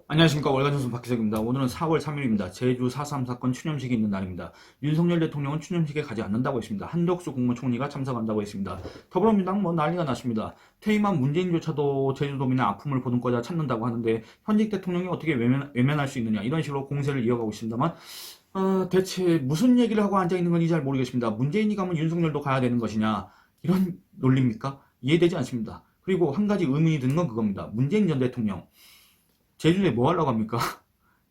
안녕하십니까. 월간조선 박기석입니다. 오늘은 4월 3일입니다. 제주 4.3 사건 추념식이 있는 날입니다. 윤석열 대통령은 추념식에 가지 않는다고 했습니다. 한덕수 국무총리가 참석한다고 했습니다. 더불어민주당 난리가 났습니다. 퇴임한 문재인조차도 제주도민의 아픔을 보듬고자 찾는다고 하는데 현직 대통령이 어떻게 외면할 수 있느냐, 이런 식으로 공세를 이어가고 있습니다만 대체 무슨 얘기를 하고 앉아있는 건지 잘 모르겠습니다. 문재인이 가면 윤석열도 가야 되는 것이냐, 이런 논리입니까? 이해되지 않습니다. 그리고 한 가지 의문이 드는 건 그겁니다. 문재인 전 대통령 제주도에 뭐 하려고 합니까?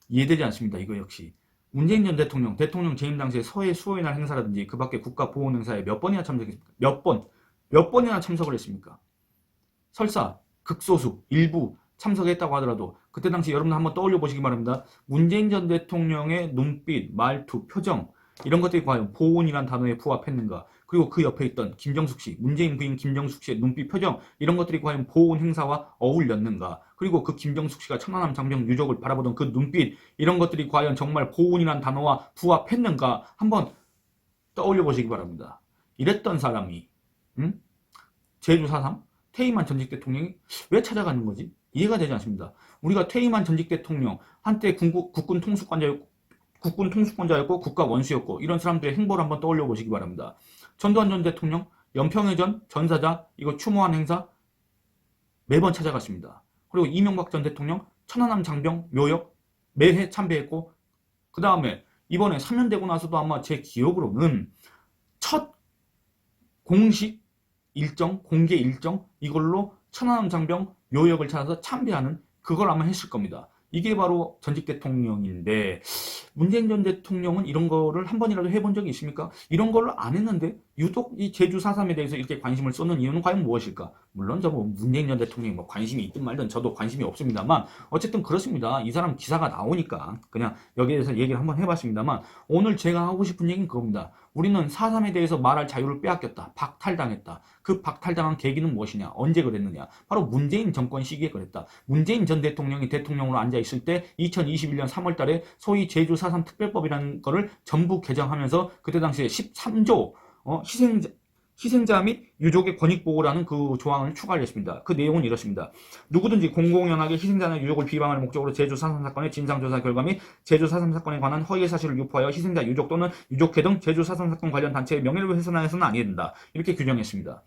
이해되지 않습니다. 이거 역시 문재인 전 대통령 재임 당시에 서해 수호의 날 행사라든지 그 밖에 국가 보훈 행사에 몇 번이나 참석했습니까? 몇 번이나 참석을 했습니까? 설사 극소수 일부 참석했다고 하더라도 그때 당시 여러분 한번 떠올려 보시기 바랍니다. 문재인 전 대통령의 눈빛, 말투, 표정, 이런 것들이 과연 보훈이란 단어에 부합했는가? 그리고 그 옆에 있던 김정숙 씨, 문재인 부인 김정숙 씨의 눈빛, 표정, 이런 것들이 과연 보훈 행사와 어울렸는가? 그리고 그 김정숙 씨가 천안함 장병 유족을 바라보던 그 눈빛, 이런 것들이 과연 정말 보훈이란 단어와 부합했는가? 한번 떠올려 보시기 바랍니다. 이랬던 사람이 제주 4.3 퇴임한 전직 대통령이 왜 찾아가는 거지? 이해가 되지 않습니다. 우리가 퇴임한 전직 대통령, 한때 국군 통수권자였고 국가 원수였고 이런 사람들의 행보를 한번 떠올려 보시기 바랍니다. 전두환 전 대통령 연평해전 전사자 이거 추모한 행사 매번 찾아갔습니다. 그리고 이명박 전 대통령 천안함 장병 묘역 매해 참배했고, 그 다음에 이번에 3년 되고 나서도 아마 제 기억으로는 첫 공식 일정, 공개 일정, 이걸로 천안함 장병 묘역을 찾아서 참배하는 그걸 아마 했을 겁니다. 이게 바로 전직 대통령인데 문재인 전 대통령은 이런 거를 한 번이라도 해본 적이 있습니까? 이런 걸 안 했는데 유독 이 제주 4.3에 대해서 이렇게 관심을 쏟는 이유는 과연 무엇일까? 물론 저 문재인 전 대통령이 관심이 있든 말든 저도 관심이 없습니다만 어쨌든 그렇습니다. 이 사람 기사가 나오니까 그냥 여기에 대해서 얘기를 한번 해봤습니다만 오늘 제가 하고 싶은 얘기는 그겁니다. 우리는 4.3에 대해서 말할 자유를 빼앗겼다. 박탈당했다. 그 박탈당한 계기는 무엇이냐? 언제 그랬느냐? 바로 문재인 정권 시기에 그랬다. 문재인 전 대통령이 대통령으로 앉아있을 때 2021년 3월 달에 소위 제주 4.3 특별법이라는 거를 전부 개정하면서 그때 당시에 13조 희생자 및 유족의 권익보호라는 그 조항을 추가하려 했습니다. 그 내용은 이렇습니다. 누구든지 공공연하게 희생자나 유족을 비방하는 목적으로 제주 4.3 사건의 진상조사 결과 및 제주 4.3 사건에 관한 허위의 사실을 유포하여 희생자, 유족 또는 유족회 등 제주 4.3 사건 관련 단체의 명예를 훼손하여서는 아니어야 된다. 이렇게 규정했습니다.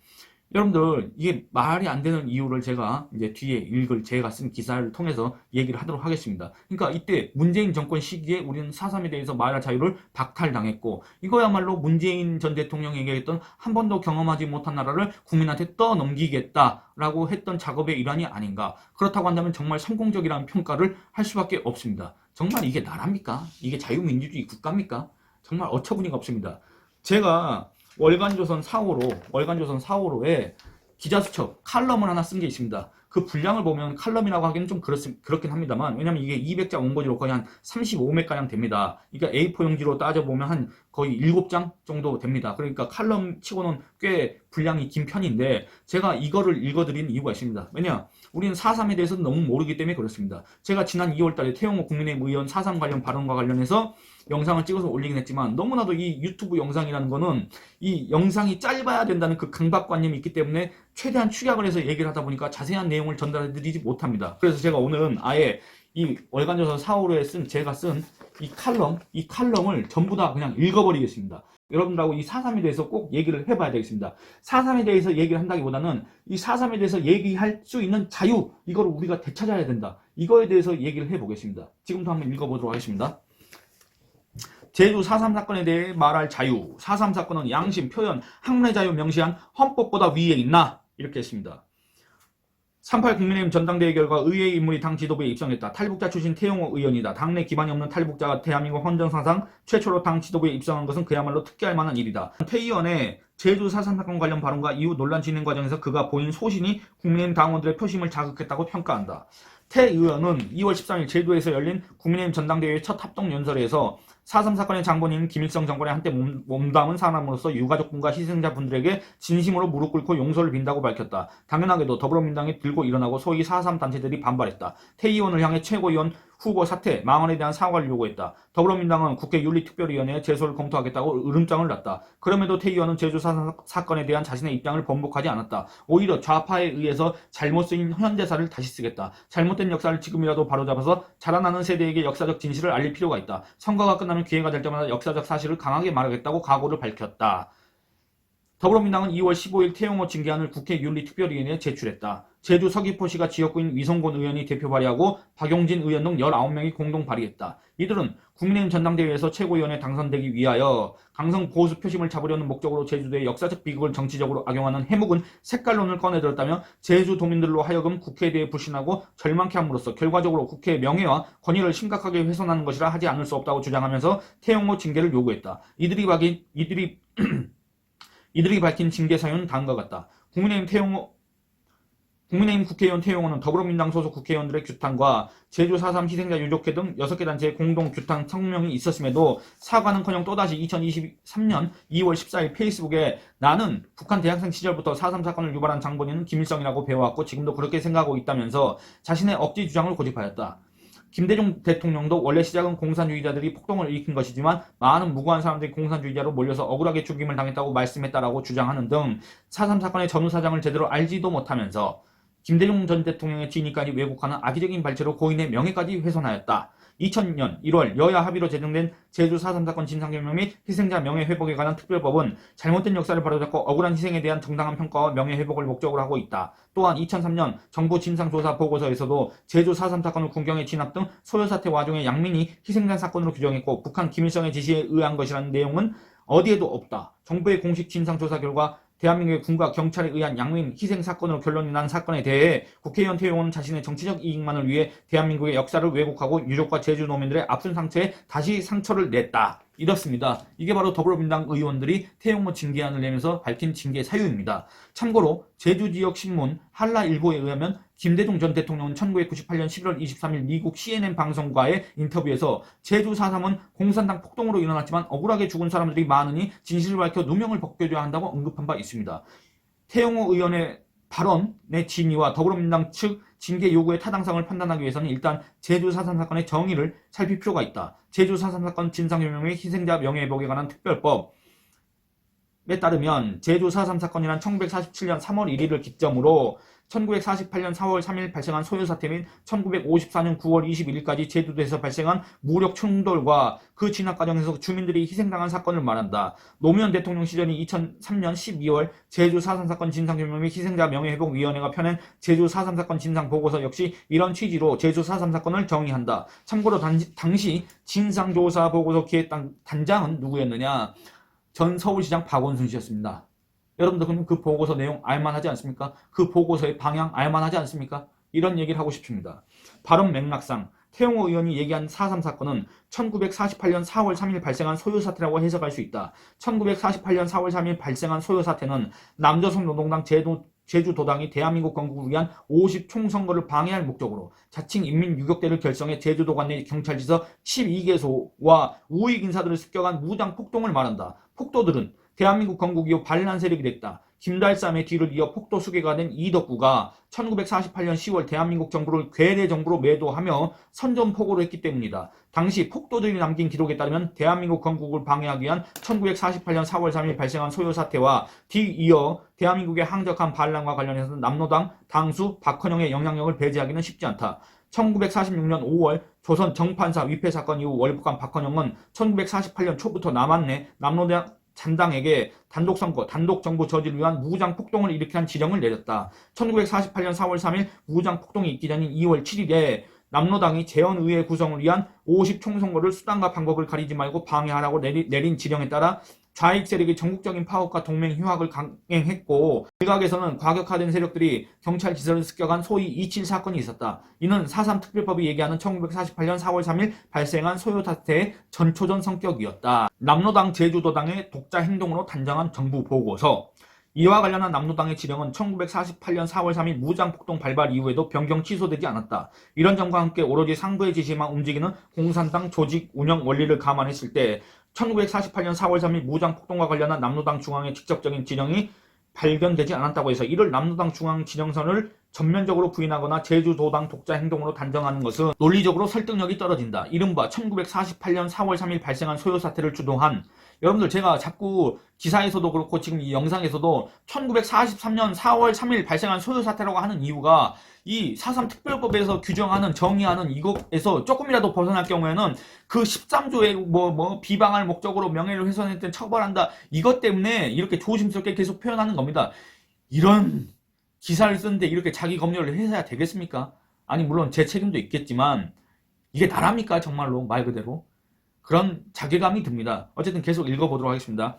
여러분들 이게 말이 안 되는 이유를 제가 이제 뒤에 읽을 제가 쓴 기사를 통해서 얘기를 하도록 하겠습니다. 그러니까 이때 문재인 정권 시기에 우리는 4.3에 대해서 말할 자유를 박탈당했고 이거야말로 문재인 전 대통령이 얘기했던 한 번도 경험하지 못한 나라를 국민한테 떠넘기겠다라고 했던 작업의 일환이 아닌가. 그렇다고 한다면 정말 성공적이라는 평가를 할 수밖에 없습니다. 정말 이게 나라입니까? 이게 자유민주주의 국가입니까? 정말 어처구니가 없습니다. 제가 월간조선 4호로에 기자수첩 칼럼을 하나 쓴 게 있습니다. 그 분량을 보면 칼럼이라고 하기는 좀 그렇긴 합니다만, 왜냐면 이게 200자 원고지로 거의 한 35매가량 됩니다. 그러니까 A4 용지로 따져보면 한 거의 7장 정도 됩니다. 그러니까 칼럼 치고는 꽤 분량이 긴 편인데 제가 이거를 읽어드린 이유가 있습니다. 왜냐? 우리는 4.3에 대해서 너무 모르기 때문에 그렇습니다. 제가 지난 2월달에 태용호 국민의힘 의원 4.3 관련 발언과 관련해서 영상을 찍어서 올리긴 했지만 너무나도 이 유튜브 영상이라는 거는 이 영상이 짧아야 된다는 그 강박관념이 있기 때문에 최대한 축약을 해서 얘기를 하다 보니까 자세한 내용을 전달해드리지 못합니다. 그래서 제가 오늘은 아예 이 월간조선 4호로에 제가 쓴 이 칼럼을 전부 다 그냥 읽어버리겠습니다. 여러분들하고 이 4.3에 대해서 꼭 얘기를 해봐야 되겠습니다. 4.3에 대해서 얘기를 한다기보다는 이 4.3에 대해서 얘기할 수 있는 자유, 이거를 우리가 되찾아야 된다. 이거에 대해서 얘기를 해보겠습니다. 지금부터 한번 읽어보도록 하겠습니다. 제주 4.3 사건에 대해 말할 자유, 4.3 사건은 양심, 표현, 학문의 자유 명시한 헌법보다 위에 있나? 이렇게 했습니다. 3.8 국민의힘 전당대회 결과 의회의 인물이 당 지도부에 입성했다. 탈북자 출신 태용호 의원이다. 당내 기반이 없는 탈북자가 대한민국 헌정사상 최초로 당 지도부에 입성한 것은 그야말로 특기할 만한 일이다. 태 의원의 제주 4.3 사건 관련 발언과 이후 논란 진행 과정에서 그가 보인 소신이 국민의힘 당원들의 표심을 자극했다고 평가한다. 태 의원은 2월 13일 제주에서 열린 국민의힘 전당대회 첫 합동연설에서 4.3 사건의 장본인 김일성 정권에 한때 몸담은 사람으로서 유가족분과 희생자분들에게 진심으로 무릎 꿇고 용서를 빈다고 밝혔다. 당연하게도 더불어민주당이 들고 일어나고 소위 4.3 단체들이 반발했다. 태 의원을 향해 최고위원 후보 사퇴, 망언에 대한 사과를 요구했다. 더불어민주당은 국회 윤리특별위원회에 제소를 검토하겠다고 으름장을 놨다. 그럼에도 태 의원은 제주 사건에 대한 자신의 입장을 번복하지 않았다. 오히려 좌파에 의해서 잘못 쓰인 현대사를 다시 쓰겠다. 잘못된 역사를 지금이라도 바로잡아서 자라나는 세대에게 역사적 진실을 알릴 필요가 있다. 선거가 끝나면 기회가 될 때마다 역사적 사실을 강하게 말하겠다고 각오를 밝혔다. 더불어민주당은 2월 15일 태용호 징계안을 국회 윤리특별위원회에 제출했다. 제주 서귀포시가 지역구인 위성곤 의원이 대표 발의하고 박용진 의원 등 19명이 공동 발의했다. 이들은 국민의힘 전당대회에서 최고위원에 당선되기 위하여 강성 보수 표심을 잡으려는 목적으로 제주도의 역사적 비극을 정치적으로 악용하는 해묵은 색깔론을 꺼내들었다며 제주도민들로 하여금 국회에 대해 불신하고 절망케 함으로써 결과적으로 국회의 명예와 권위를 심각하게 훼손하는 것이라 하지 않을 수 없다고 주장하면서 태용호 징계를 요구했다. 이들이 밝힌 징계 사유는 다음과 같다. 국민의힘 국회의원 태용호는 더불어민주당 소속 국회의원들의 규탄과 제주 4.3 희생자 유족회 등 6개 단체의 공동 규탄 성명이 있었음에도 사과는커녕 또다시 2023년 2월 14일 페이스북에 나는 북한 대학생 시절부터 4.3 사건을 유발한 장본인은 김일성이라고 배워왔고 지금도 그렇게 생각하고 있다면서 자신의 억지 주장을 고집하였다. 김대중 대통령도 원래 시작은 공산주의자들이 폭동을 일으킨 것이지만 많은 무고한 사람들이 공산주의자로 몰려서 억울하게 죽임을 당했다고 말씀했다라고 주장하는 등 4.3 사건의 전후 사정을 제대로 알지도 못하면서 김대중 전 대통령의 진위까지 왜곡하는 악의적인 발제로 고인의 명예까지 훼손하였다. 2000년 1월 여야 합의로 제정된 제주 4.3 사건 진상규명 및 희생자 명예회복에 관한 특별법은 잘못된 역사를 바로잡고 억울한 희생에 대한 정당한 평가와 명예회복을 목적으로 하고 있다. 또한 2003년 정부 진상조사 보고서에서도 제주 4.3 사건을 군경에 진압 등 소요사태 와중에 양민이 희생된 사건으로 규정했고 북한 김일성의 지시에 의한 것이라는 내용은 어디에도 없다. 정부의 공식 진상조사 결과 대한민국의 군과 경찰에 의한 양민 희생 사건으로 결론이 난 사건에 대해 국회의원 태용호는 자신의 정치적 이익만을 위해 대한민국의 역사를 왜곡하고 유족과 제주 노민들의 아픈 상처에 다시 상처를 냈다. 이렇습니다. 이게 바로 더불어민주당 의원들이 태용호 징계안을 내면서 밝힌 징계 사유입니다. 참고로 제주 지역 신문 한라일보에 의하면 김대중 전 대통령은 1998년 11월 23일 미국 CNN 방송과의 인터뷰에서 제주 4.3은 공산당 폭동으로 일어났지만 억울하게 죽은 사람들이 많으니 진실을 밝혀 누명을 벗겨줘야 한다고 언급한 바 있습니다. 태용호 의원의 발언의 진위와 더불어민주당 측 징계 요구의 타당성을 판단하기 위해서는 일단 제주 4.3 사건의 정의를 살필 필요가 있다. 제주 4.3 사건 진상규명 및 희생자 명예회복에 관한 특별법에 따르면 제주 4.3 사건이란 1947년 3월 1일을 기점으로 1948년 4월 3일 발생한 소요사태 및 1954년 9월 21일까지 제주도에서 발생한 무력 충돌과 그 진압 과정에서 주민들이 희생당한 사건을 말한다. 노무현 대통령 시절인 2003년 12월 제주 4.3 사건 진상규명 및 희생자 명예회복위원회가 펴낸 제주 4.3 사건 진상보고서 역시 이런 취지로 제주 4.3 사건을 정의한다. 참고로 당시 진상조사 보고서 기획단장은 누구였느냐? 전 서울시장 박원순 씨였습니다. 여러분들 그럼 그 보고서 내용 알만하지 않습니까? 그 보고서의 방향 알만하지 않습니까? 이런 얘기를 하고 싶습니다. 발언 맥락상 태용호 의원이 얘기한 4.3 사건은 1948년 4월 3일 발생한 소요사태라고 해석할 수 있다. 1948년 4월 3일 발생한 소요사태는 남조선 노동당 제주도당이 대한민국 건국을 위한 50총선거를 방해할 목적으로 자칭 인민유격대를 결성해 제주도관 내 경찰지서 12개소와 우익 인사들을 습격한 무장 폭동을 말한다. 폭도들은 대한민국 건국 이후 반란 세력이 됐다. 김달삼의 뒤를 이어 폭도 수괴가 된 이덕구가 1948년 10월 대한민국 정부를 괴뢰 정부로 매도하며 선전포고를 했기 때문이다. 당시 폭도들이 남긴 기록에 따르면 대한민국 건국을 방해하기 위한 1948년 4월 3일 발생한 소요사태와 뒤이어 대한민국의 항적한 반란과 관련해서 남로당 당수 박헌영의 영향력을 배제하기는 쉽지 않다. 1946년 5월 조선 정판사 위패 사건 이후 월북한 박헌영은 1948년 초부터 남한 내 남로당 잔당에게 단독선거, 단독정부 저지를 위한 무장폭동을 일으키는 지령을 내렸다. 1948년 4월 3일 무장폭동이 있기 전인 2월 7일에 남로당이 재헌의회 구성을 위한 50총선거를 수단과 방법을 가리지 말고 방해하라고 내린 지령에 따라 좌익 세력이 전국적인 파업과 동맹 휴학을 강행했고 일각에서는 과격화된 세력들이 경찰 지서를 습격한 소위 2.7 사건이 있었다. 이는 4.3 특별법이 얘기하는 1948년 4월 3일 발생한 소요사태의 전초전 성격이었다. 남로당 제주도당의 독자 행동으로 단정한 정부 보고서. 이와 관련한 남로당의 지령은 1948년 4월 3일 무장폭동 발발 이후에도 변경 취소되지 않았다. 이런 점과 함께 오로지 상부의 지시만 움직이는 공산당 조직 운영 원리를 감안했을 때 1948년 4월 3일 무장폭동과 관련한 남로당 중앙의 직접적인 지령이 발견되지 않았다고 해서 이를 남로당 중앙 진영선을 전면적으로 부인하거나 제주도당 독자 행동으로 단정하는 것은 논리적으로 설득력이 떨어진다. 이른바 1948년 4월 3일 발생한 소요 사태를 주도한, 여러분들 제가 자꾸 기사에서도 그렇고 지금 이 영상에서도 1943년 4월 3일 발생한 소요 사태라고 하는 이유가 이 4.3 특별법에서 규정하는 정의하는 이것에서 조금이라도 벗어날 경우에는 그 13조의 비방할 목적으로 명예를 훼손했던 처벌한다, 이것 때문에 이렇게 조심스럽게 계속 표현하는 겁니다. 이런 기사를 쓰는데 이렇게 자기 검열을 해야 되겠습니까? 아니 물론 제 책임도 있겠지만 이게 나랍니까 정말로 말 그대로? 그런 자괴감이 듭니다. 어쨌든 계속 읽어보도록 하겠습니다.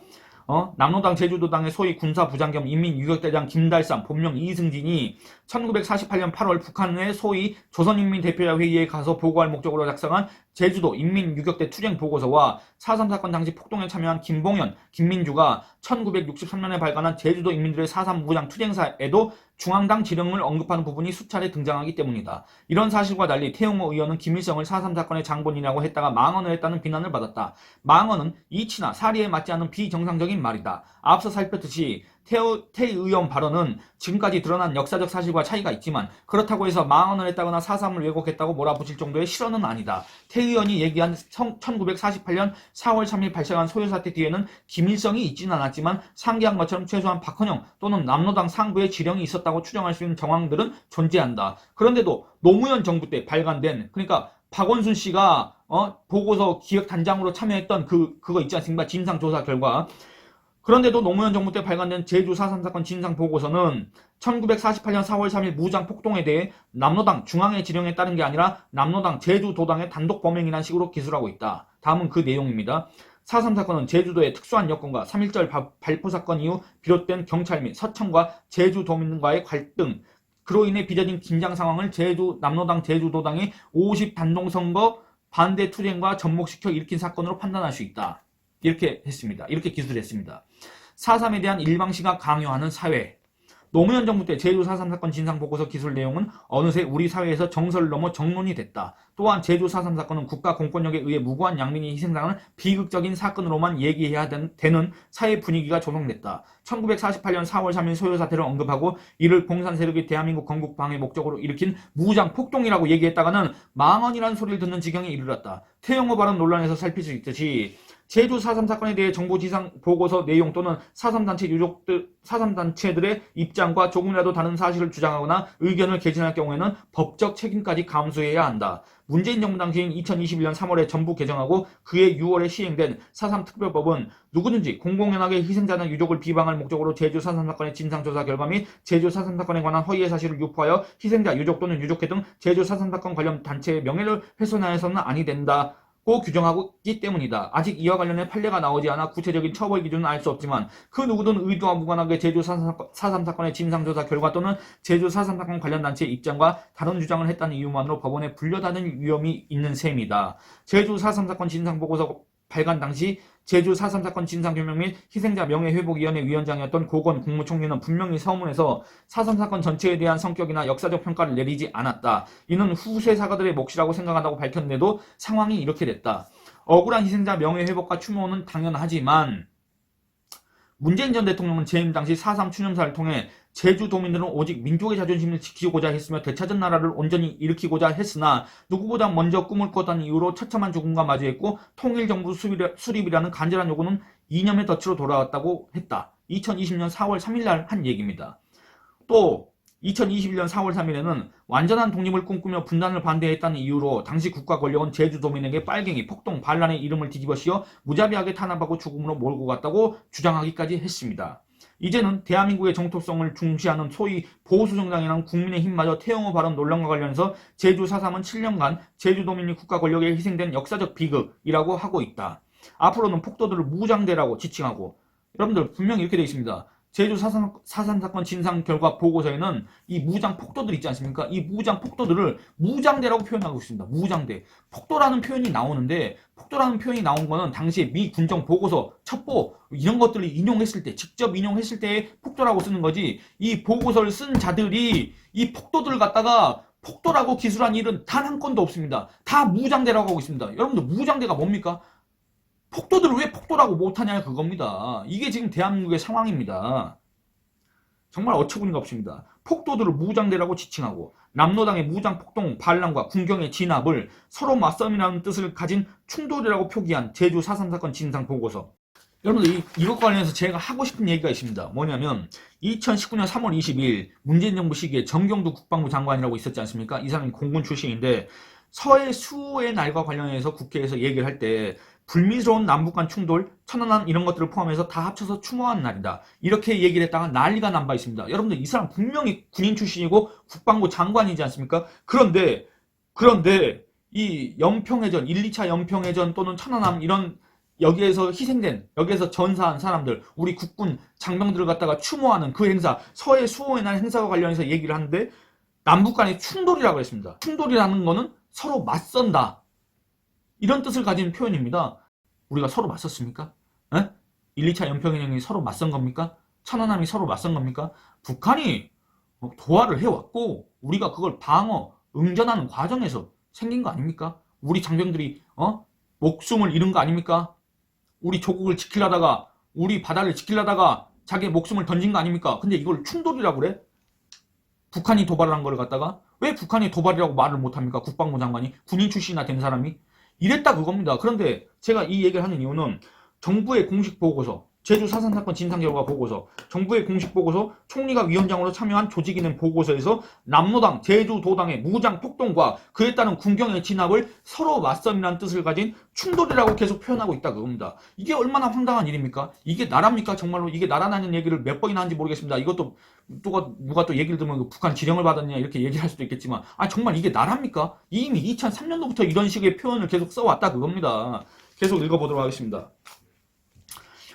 남로당 제주도당의 소위 군사부장 겸 인민유격대장 김달삼 본명 이승진이 1948년 8월 북한의 소위 조선인민대표자 회의에 가서 보고할 목적으로 작성한 제주도 인민유격대 투쟁 보고서와 4.3 사건 당시 폭동에 참여한 김봉현, 김민주가 1963년에 발간한 제주도 인민들의 4.3 무장 투쟁사에도 중앙당 지령을 언급하는 부분이 수차례 등장하기 때문이다. 이런 사실과 달리 태용호 의원은 김일성을 4.3 사건의 장본인이라고 했다가 망언을 했다는 비난을 받았다. 망언은 이치나 사리에 맞지 않는 비정상적인 말이다. 앞서 살폈듯이 태 의원 발언은 지금까지 드러난 역사적 사실과 차이가 있지만 그렇다고 해서 망언을 했다거나 4.3을 왜곡했다고 몰아붙일 정도의 실언은 아니다. 태 의원이 얘기한 1948년 4월 3일 발생한 소요사태 뒤에는 김일성이 있지는 않았지만 상기한 것처럼 최소한 박헌영 또는 남로당 상부의 지령이 있었다고 추정할 수 있는 정황들은 존재한다. 그런데도 노무현 정부 때 발간된, 그러니까 박원순 씨가 보고서 기획단장으로 참여했던 그거 있지 않습니까? 진상조사 결과. 그런데도 노무현 정부 때 발간된 제주 4.3 사건 진상보고서는 1948년 4월 3일 무장 폭동에 대해 남로당 중앙의 지령에 따른 게 아니라 남로당 제주도당의 단독 범행이라는 식으로 기술하고 있다. 다음은 그 내용입니다. 4.3 사건은 제주도의 특수한 여건과 3.1절 발포 사건 이후 비롯된 경찰 및 서청과 제주도민과의 갈등, 그로 인해 빚어진 긴장 상황을 남로당 제주도당의 50 단독선거 반대 투쟁과 접목시켜 일으킨 사건으로 판단할 수 있다. 이렇게 했습니다. 이렇게 기술했습니다. 4.3에 대한 일방시가 강요하는 사회. 노무현 정부 때 제주 4.3 사건 진상보고서 기술 내용은 어느새 우리 사회에서 정설을 넘어 정론이 됐다. 또한 제주 4.3 사건은 국가 공권력에 의해 무고한 양민이 희생당하는 비극적인 사건으로만 얘기해야 되는 사회 분위기가 조성됐다. 1948년 4월 3일 소요사태를 언급하고 이를 공산 세력이 대한민국 건국 방해 목적으로 일으킨 무장 폭동이라고 얘기했다가는 망언이라는 소리를 듣는 지경에 이르렀다. 태영호 발언 논란에서 살필 수 있듯이 제주 4.3 사건에 대해 정보 지상 보고서 내용 또는 4.3 단체들의 입장과 조금이라도 다른 사실을 주장하거나 의견을 개진할 경우에는 법적 책임까지 감수해야 한다. 문재인 정부 당시인 2021년 3월에 전부 개정하고 그해 6월에 시행된 4.3 특별법은 누구든지 공공연하게 희생자나 유족을 비방할 목적으로 제주 4.3 사건의 진상조사 결과 및 제주 4.3 사건에 관한 허위의 사실을 유포하여 희생자, 유족 또는 유족회 등 제주 4.3 사건 관련 단체의 명예를 훼손하여서는 아니 된다. 고 규정하고 있기 때문이다. 아직 이와 관련해 판례가 나오지 않아 구체적인 처벌 기준은 알 수 없지만 그 누구든 의도와 무관하게 제주 4.3 사건의 진상조사 결과 또는 제주 4.3 사건 관련 단체의 입장과 다른 주장을 했다는 이유만으로 법원에 불려다닐 위험이 있는 셈이다. 제주 4.3 사건 진상보고서 발간 당시 제주 4.3 사건 진상규명 및 희생자 명예회복위원회 위원장이었던 고건 국무총리는 분명히 서문에서 4.3 사건 전체에 대한 성격이나 역사적 평가를 내리지 않았다. 이는 후세 사가들의 몫이라고 생각한다고 밝혔는데도 상황이 이렇게 됐다. 억울한 희생자 명예회복과 추모는 당연하지만 문재인 전 대통령은 재임 당시 4.3 추념사를 통해 제주도민들은 오직 민족의 자존심을 지키고자 했으며 되찾은 나라를 온전히 일으키고자 했으나 누구보다 먼저 꿈을 꿨다는 이유로 처참한 죽음과 마주했고 통일정부 수립이라는 간절한 요구는 이념의 덫으로 돌아왔다고 했다. 2020년 4월 3일 날 한 얘기입니다. 또 2021년 4월 3일에는 완전한 독립을 꿈꾸며 분단을 반대했다는 이유로 당시 국가 권력은 제주도민에게 빨갱이, 폭동, 반란의 이름을 뒤집어 씌워 무자비하게 탄압하고 죽음으로 몰고 갔다고 주장하기까지 했습니다. 이제는 대한민국의 정통성을 중시하는 소위 보수정당이라는 국민의힘마저 태영호 발언 논란과 관련해서 제주 4.3은 7년간 제주도민이 국가 권력에 희생된 역사적 비극이라고 하고 있다. 앞으로는 폭도들을 무장대라고 지칭하고, 여러분들 분명히 이렇게 되어 있습니다. 제주 4.3 사건 진상 결과 보고서에는 이 무장 폭도들 있지 않습니까? 이 무장 폭도들을 무장대라고 표현하고 있습니다. 무장대. 폭도라는 표현이 나오는데, 폭도라는 표현이 나온 거는 당시에 미 군정 보고서, 첩보 이런 것들을 인용했을 때, 직접 인용했을 때의 폭도라고 쓰는 거지, 이 보고서를 쓴 자들이 이 폭도들을 갖다가 폭도라고 기술한 일은 단 한 건도 없습니다. 다 무장대라고 하고 있습니다. 여러분들 무장대가 뭡니까? 폭도들을 왜 폭도라고 못하냐 그겁니다. 이게 지금 대한민국의 상황입니다. 정말 어처구니가 없습니다. 폭도들을 무장대라고 지칭하고 남로당의 무장 폭동 반란과 군경의 진압을 서로 맞섬이라는 뜻을 가진 충돌이라고 표기한 제주 4.3 사건 진상 보고서. 여러분들 이것 관련해서 제가 하고 싶은 얘기가 있습니다. 뭐냐면 2019년 3월 22일 문재인 정부 시기에 정경두 국방부 장관이라고 있었지 않습니까? 이 사람이 공군 출신인데 서해 수호의 날과 관련해서 국회에서 얘기를 할 때 불미스러운 남북 간 충돌, 천안함 이런 것들을 포함해서 다 합쳐서 추모하는 날이다. 이렇게 얘기를 했다가 난리가 난 바 있습니다. 여러분들 이 사람 분명히 군인 출신이고 국방부 장관이지 않습니까? 그런데 이 연평해전, 1, 2차 연평해전 또는 천안함 이런 여기에서 희생된, 여기에서 전사한 사람들, 우리 국군 장병들을 갖다가 추모하는 그 행사, 서해 수호의 날 행사와 관련해서 얘기를 하는데 남북 간의 충돌이라고 했습니다. 충돌이라는 거는 서로 맞선다. 이런 뜻을 가진 표현입니다. 우리가 서로 맞섰습니까? 에? 1, 2차 연평해전이 서로 맞선 겁니까? 천안함이 서로 맞선 겁니까? 북한이 도하를 해왔고 우리가 그걸 방어, 응전하는 과정에서 생긴 거 아닙니까? 우리 장병들이 목숨을 잃은 거 아닙니까? 우리 조국을 지키려다가 우리 바다를 지키려다가 자기의 목숨을 던진 거 아닙니까? 근데 이걸 충돌이라고 그래? 북한이 도발을 한 걸 갖다가 왜 북한이 도발이라고 말을 못합니까? 국방부 장관이 군인 출신이나 된 사람이 이랬다 그겁니다. 그런데 제가 이 얘기를 하는 이유는 정부의 공식 보고서, 제주 4.3 사건 진상결과 보고서, 정부의 공식 보고서, 총리가 위원장으로 참여한 조직이 낸 보고서에서 남로당, 제주도당의 무장 폭동과 그에 따른 군경의 진압을 서로 맞섬이라는 뜻을 가진 충돌이라고 계속 표현하고 있다 그겁니다. 이게 얼마나 황당한 일입니까? 이게 나라입니까? 정말로 이게 나라라는 얘기를 몇 번이나 하는지 모르겠습니다. 이것도 누가 또 얘기를 들으면 북한 지령을 받았냐 이렇게 얘기를 할 수도 있겠지만 정말 이게 나라입니까? 이미 2003년도부터 이런 식의 표현을 계속 써왔다 그겁니다. 계속 읽어보도록 하겠습니다.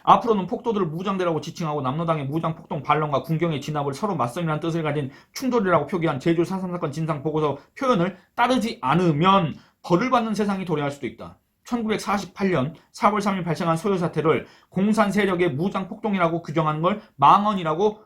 앞으로는 폭도들을 무장대라고 지칭하고 남로당의 무장폭동 반란과 군경의 진압을 서로 맞섬이라는 뜻을 가진 충돌이라고 표기한 제주 4.3 사건 진상보고서 표현을 따르지 않으면 벌을 받는 세상이 도래할 수도 있다. 1948년 4월 3일 발생한 소요 사태를 공산 세력의 무장폭동이라고 규정하는 걸 망언이라고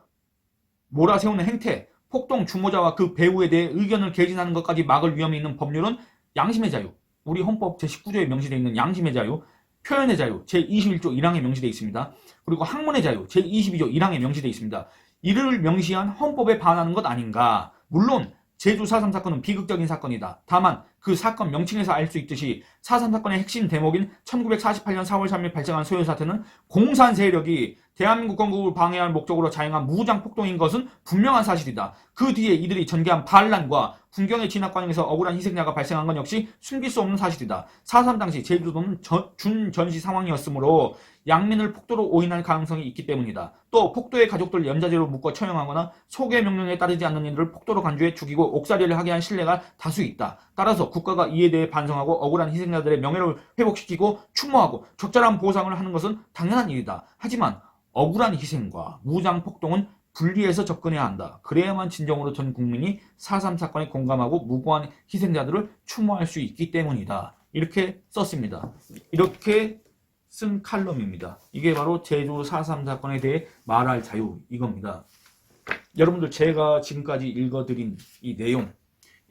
몰아세우는 행태, 폭동 주모자와 그 배후에 대해 의견을 개진하는 것까지 막을 위험이 있는 법률은 양심의 자유, 우리 헌법 제19조에 명시되어 있는 양심의 자유, 표현의 자유 제21조 1항에 명시되어 있습니다. 그리고 학문의 자유 제22조 1항에 명시되어 있습니다. 이를 명시한 헌법에 반하는 것 아닌가. 물론 제주 4.3 사건은 비극적인 사건이다. 다만 그 사건 명칭에서 알 수 있듯이 4.3 사건의 핵심 대목인 1948년 4월 3일 발생한 소요 사태는 공산 세력이 대한민국 건국을 방해할 목적으로 자행한 무장 폭동인 것은 분명한 사실이다. 그 뒤에 이들이 전개한 반란과 군경의 진압 과정에서 억울한 희생자가 발생한 건 역시 숨길 수 없는 사실이다. 4.3 당시 제주도는 준전시 상황이었으므로 양민을 폭도로 오인할 가능성이 있기 때문이다. 또 폭도의 가족들 연좌제로 묶어 처형하거나 소개 명령에 따르지 않는 이들을 폭도로 간주해 죽이고 옥살이를 하게 한 신뢰가 다수 있다. 따라서 국가가 이에 대해 반성하고 억울한 희생자들의 명예를 회복시키고 추모하고 적절한 보상을 하는 것은 당연한 일이다. 하지만 억울한 희생과 무장 폭동은 분리해서 접근해야 한다. 그래야만 진정으로 전 국민이 4.3 사건에 공감하고 무고한 희생자들을 추모할 수 있기 때문이다. 이렇게 썼습니다. 이렇게 쓴 칼럼입니다. 이게 바로 제주 4.3 사건에 대해 말할 자유 이겁니다. 여러분들 제가 지금까지 읽어드린 이 내용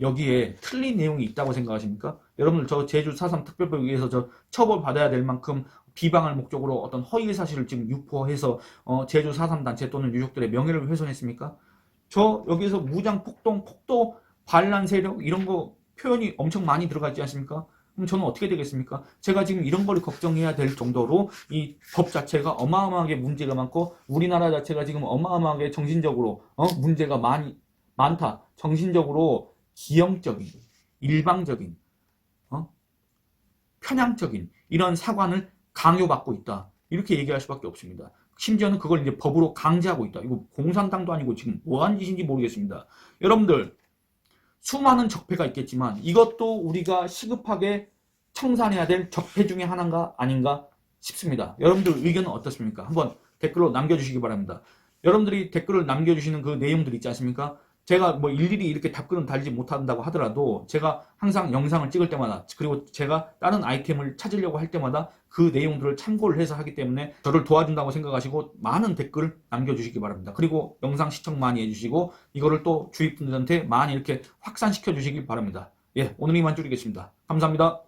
여기에 틀린 내용이 있다고 생각하십니까? 여러분들 저 제주 4.3 특별법에 의해서 저 처벌받아야 될 만큼 비방할 목적으로 어떤 허위 사실을 지금 유포해서 제주 4.3 단체 또는 유족들의 명예를 훼손했습니까? 저 여기서 무장 폭동, 폭도, 반란 세력 이런 거 표현이 엄청 많이 들어가 있지 않습니까? 그럼 저는 어떻게 되겠습니까? 제가 지금 이런 걸 걱정해야 될 정도로 이 법 자체가 어마어마하게 문제가 많고 우리나라 자체가 지금 어마어마하게 정신적으로 문제가 많다. 정신적으로 기형적인, 일방적인, 편향적인 이런 사관을 강요받고 있다. 이렇게 얘기할 수밖에 없습니다. 심지어는 그걸 이제 법으로 강제하고 있다. 이거 공산당도 아니고 지금 뭐하는 짓인지 모르겠습니다. 여러분들 수많은 적폐가 있겠지만 이것도 우리가 시급하게 청산해야 될 적폐 중에 하나인가 아닌가 싶습니다. 여러분들 의견은 어떻습니까? 한번 댓글로 남겨주시기 바랍니다. 여러분들이 댓글을 남겨주시는 그 내용들 있지 않습니까? 제가 뭐 일일이 이렇게 답글은 달지 못한다고 하더라도 제가 항상 영상을 찍을 때마다 그리고 제가 다른 아이템을 찾으려고 할 때마다 그 내용들을 참고를 해서 하기 때문에 저를 도와준다고 생각하시고 많은 댓글 남겨주시기 바랍니다. 그리고 영상 시청 많이 해주시고 이거를 또 주위 분들한테 많이 이렇게 확산시켜 주시기 바랍니다. 예, 오늘 이만 줄이겠습니다. 감사합니다.